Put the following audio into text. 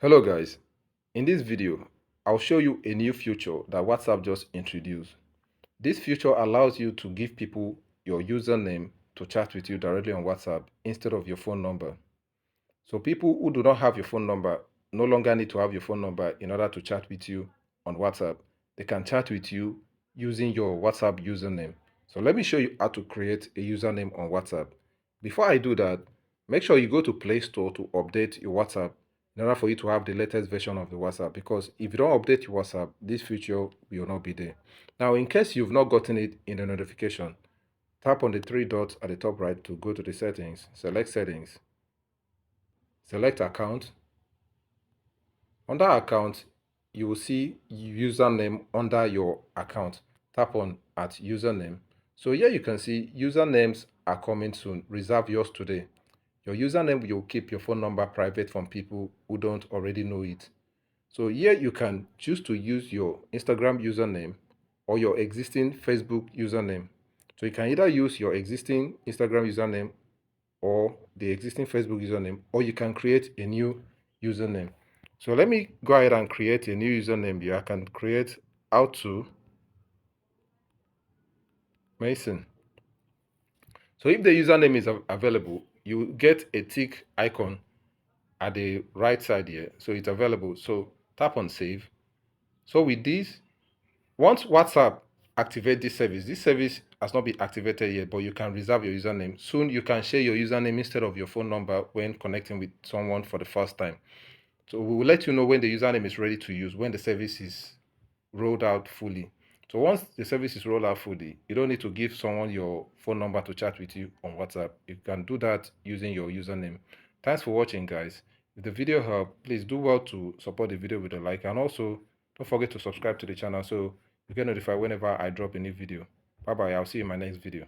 Hello guys, in this video, I'll show you a new feature that WhatsApp just introduced. This feature allows you to give people your username to chat with you directly on WhatsApp instead of your phone number. So people who do not have your phone number no longer need to have your phone number in order to chat with you on WhatsApp. They can chat with you using your WhatsApp username. So let me show you how to create a username on WhatsApp. Before I do that, make sure you go to Play Store to update your WhatsApp in order for you to have the latest version of the WhatsApp, because if you don't update your WhatsApp, this feature will not be there. Now, in case you've not gotten it in the notification, tap on the three dots at the top right to go to the settings, select settings, select account. Under account, you will see username under your account. Tap on at username. So here you can see usernames are coming soon. Reserve yours today. Your username will keep your phone number private from people who don't already know it. So here you can choose to use your Instagram username or your existing Facebook username. So you can either use your existing Instagram username or the existing Facebook username, or you can create a new username. So let me go ahead and create a new username here. I can create how to Mason. So if the username is available, you get a tick icon at the right side here. So it's available. So tap on save. So with this, once WhatsApp activate this service has not been activated yet, but you can reserve your username. Soon you can share your username instead of your phone number when connecting with someone for the first time. So we will let you know when the username is ready to use, when the service is rolled out fully. So once the service is rolled out fully, you don't need to give someone your phone number to chat with you on WhatsApp. You can do that using your username. Thanks for watching, guys. If the video helped, please do well to support the video with a like, and also don't forget to subscribe to the channel so you get notified whenever I drop a new video. Bye bye. I'll see you in my next video.